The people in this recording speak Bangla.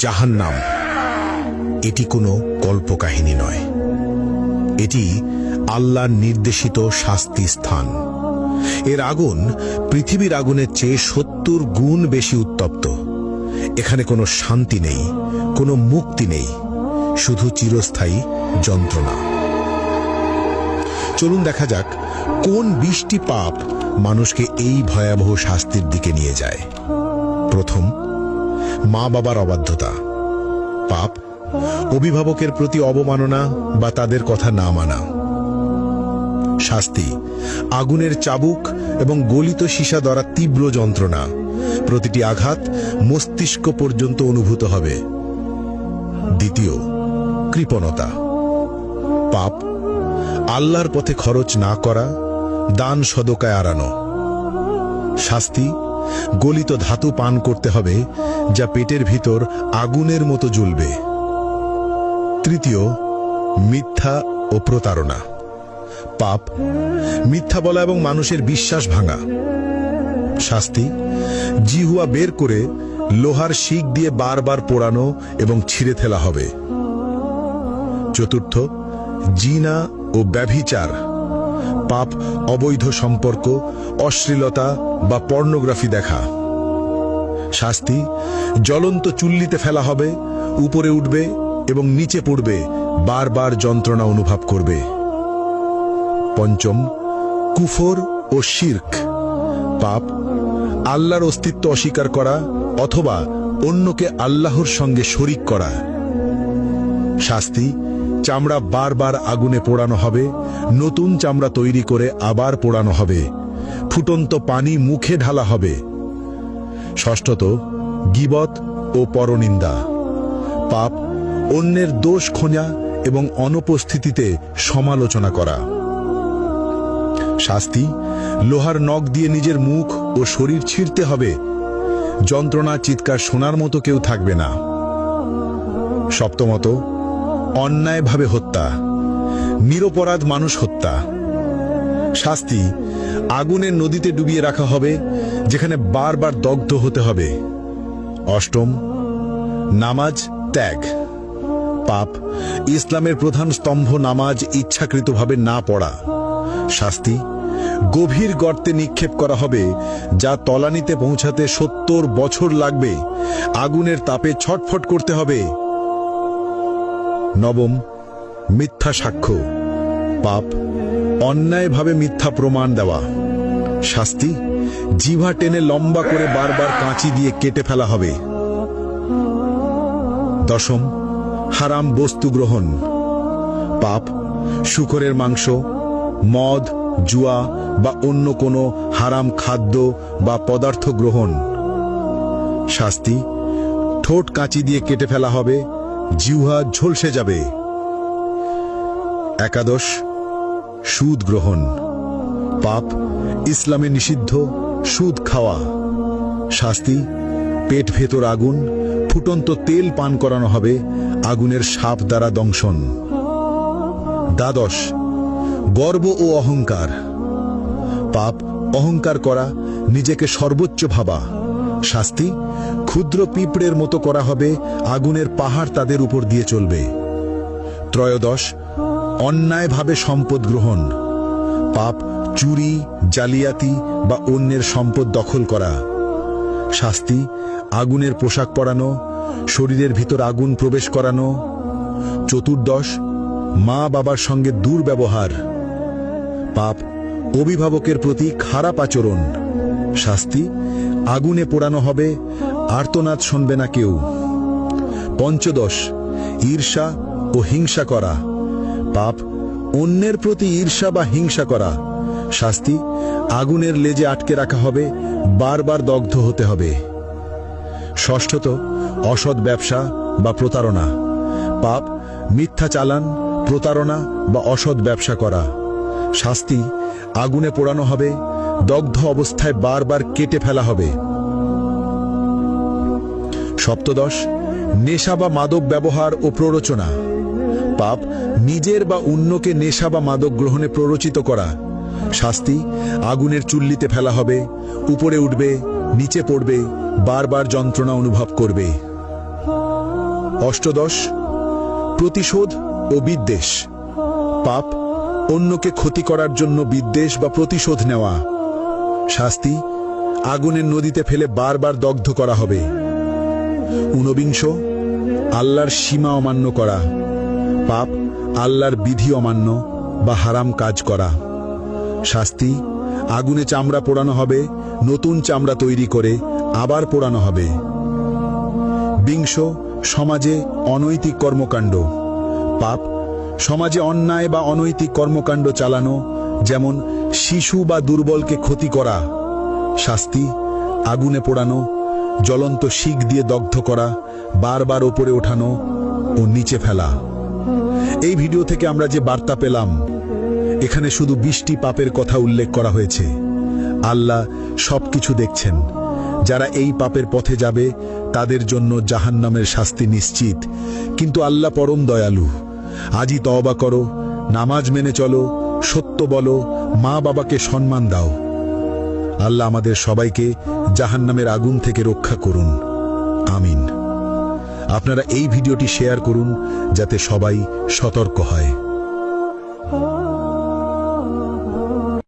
জাহান্নাম এটি কোনো কল্পকাহিনী নয়, এটি আল্লাহর নির্দেশিত শাস্তি স্থান। এর আগুন পৃথিবীর আগুনের চেয়ে ৭০ গুণ বেশি উত্তপ্ত। এখানে কোনো শান্তি নেই, কোনো মুক্তি নেই, শুধু চিরস্থায়ী যন্ত্রণা। চলুন দেখা যাক কোন ২০টি পাপ মানুষকে এই ভয়াবহ শাস্তির দিকে নিয়ে যায়। প্রথম, মা বাবার অবাধ্যতা। পাপ অভিভাবকের প্রতি অবমাননা বা তাদের কথা না মানা। শাস্তি আগুনের চাবুক এবং গলিত সীসা দ্বারা তীব্র যন্ত্রণা। প্রতিটি আঘাত মস্তিষ্ক পর্যন্ত অনুভূত হবে। দ্বিতীয়, কৃপণতা। পাপ আল্লাহর পথে খরচ না করা, দান সদকায় এড়ানো। শাস্তি গলিত ধাতু পান করতে হবে, যা পেটের ভিতর আগুনের মতো জ্বলবে। তৃতীয়, মিথ্যা ও প্রতারণা। পাপ মিথ্যা বলা এবং মানুষের বিশ্বাস ভাঙা। শাস্তি জিহ্বা বের করে লোহার শিক দিয়ে বারবার পোড়ানো এবং ছিঁড়ে ফেলা হবে। চতুর্থ, জিনা ও ব্যভিচার। পাপ অবৈধ সম্পর্ক, অশ্লীলতা বা পর্নোগ্রাফি দেখা। শাস্তি জ্বলন্ত চুল্লিতে ফেলা হবে, উপরে উঠবে এবং নিচে পড়বে, বারবার যন্ত্রণা অনুভব করবে। পঞ্চম, কুফর ও শিরক। পাপ আল্লাহর অস্তিত্ব অস্বীকার করা অথবা অন্যকে আল্লাহর সঙ্গে শরিক করা। শাস্তি চামড়া বারবার আগুনে পোড়ানো হবে, নতুন চামড়া তৈরি করে আবার পোড়ানো হবে, ফুটন্ত পানি মুখে ঢালা হবে। ষষ্ঠত, গীবত ও পরনিন্দা। পাপ অন্যের দোষ খোঁজা এবং অনুপস্থিতিতে সমালোচনা করা। শাস্তি লোহার নখ দিয়ে নিজের মুখ ও শরীর ছিঁড়তে হবে, যন্ত্রণা চিৎকার শোনার মতো কেউ থাকবে না। সপ্তমত, অন্যায়ভাবে হত্যা, নিরপরাধ মানুষ হত্যা। শাস্তি আগুনের নদীতে ডুবিয়ে রাখা হবে, যেখানে বারবার দগ্ধ হতে হবে। অষ্টম, নামাজ ত্যাগ। পাপ ইসলামের প্রধান স্তম্ভ নামাজ ইচ্ছাকৃতভাবে না পড়া। শাস্তি গভীর গর্তে নিক্ষেপ করা হবে, যা তলানিতে পৌঁছাতে ৭০ বছর লাগবে, আগুনের তাপে ছটফট করতে হবে। নবম, মিথ্যা সাক্ষ্য। পাপ অন্যায়ভাবে মিথ্যা প্রমাণ দেওয়া। শাস্তি জিহ্বা টেনে লম্বা করে বারবার কাঁচি দিয়ে কেটে ফেলা হবে। দশম, হারাম বস্তু গ্রহণ। পাপ শূকরের মাংস, মদ, জুয়া বা অন্য কোনো হারাম খাদ্য বা পদার্থ গ্রহণ। শাস্তি ঠোঁট কাঁচি দিয়ে কেটে ফেলা হবে, জিহ্বা ঝলসে যাবে। একাদশ, সুদ গ্রহণ। পাপ ইসলামে নিষিদ্ধ সুদ খাওয়া। শাস্তি পেট ভেতর আগুন, ফুটন্ত তেল পান করানো হবে, আগুনের সাপ দ্বারা দংশন। দ্বাদশ, গর্ব ও অহংকার। পাপ অহংকার করা, নিজেকে সর্বোচ্চ ভাবা। শাস্তি ক্ষুদ্র পিঁপড়ের মতো করা হবে, আগুনের পাহাড় তাদের উপর দিয়ে চলবে। ত্রয়োদশ, অন্যায়ভাবে সম্পদ গ্রহণ। পাপ চুরি, জালিয়াতি বা অন্যের সম্পদ দখল করা। শাস্তি আগুনের পোশাক পরানো, শরীরের ভিতর আগুন প্রবেশ করানো। চতুর্দশ, মা বাবার সঙ্গে দুর্ব্যবহার। পাপ অভিভাবকের প্রতি খারাপ আচরণ। শাস্তি আগুনে পোড়ানো হবে, আর্তনাদ শুনবে না কেউ। পঞ্চদশ, ঈর্ষা ও হিংসা করা। পাপ অন্যের প্রতি ঈর্ষা বা হিংসা করা। শাস্তি আগুনের লেজে আটকে রাখা হবে, বারবার দগ্ধ হতে হবে। ষষ্ঠত, অসৎ ব্যবসা বা প্রতারণা। পাপ মিথ্যা চালান, প্রতারণা বা অসৎ ব্যবসা করা। শাস্তি আগুনে পোড়ানো হবে, দগ্ধ অবস্থায় বারবার কেটে ফেলা হবে। সপ্তদশ, নেশা বা মাদক ব্যবহার ও প্ররোচনা। পাপ নিজের বা অন্যকে নেশা বা মাদক গ্রহণে প্ররোচিত করা। শাস্তি আগুনের চুল্লিতে ফেলা হবে, উপরে উঠবে, নিচে পড়বে, বারবার যন্ত্রণা অনুভব করবে। অষ্টদশ প্রতিশোধ ও বিদ্বেষ। পাপ অন্যকে ক্ষতি করার জন্য বিদ্বেষ বা প্রতিশোধ নেওয়া। শাস্তি আগুনের নদীতে ফেলে বারবার দগ্ধ করা হবে। ঊনবিংশ আল্লাহর সীমা অমান্য করা। পাপ আল্লাহর বিধি অমান্য বা হারাম কাজ করা। শাস্তি আগুনে চামড়া পোড়ানো হবে, নতুন চামড়া তৈরি করে আবার পোড়ানো হবে। বিংশ সমাজে অনৈতিক কর্মকাণ্ড। পাপ সমাজে অন্যায় বা অনৈতিক কর্মকাণ্ড চালানো, যেমন শিশু বা দুর্বলকে ক্ষতি করা। শাস্তি আগুনে পোড়ানো, জ্বলন্ত শিক দিয়ে দগ্ধ করা, বারবার ওপরে ওঠানো ও নিচে ফেলা। এই ভিডিও থেকে আমরা যে বার্তা পেলাম, এখানে শুধু 20টি পাপের কথা উল্লেখ করা হয়েছে। আল্লাহ সবকিছু দেখছেন। যারা এই পাপের পথে যাবে তাদের জন্য জাহান্নামের শাস্তি নিশ্চিত, কিন্তু আল্লাহ পরম দয়ালু। আজই তওবা করো, নামাজ মেনে চলো, সত্য বলো, মা বাবাকে সম্মান দাও। আল্লাহ আমাদের সবাইকে জাহান্নামের আগুন থেকে রক্ষা করুন, আমিন। আপনারা এই ভিডিওটি শেয়ার করুন যাতে সবাই সতর্ক হয়।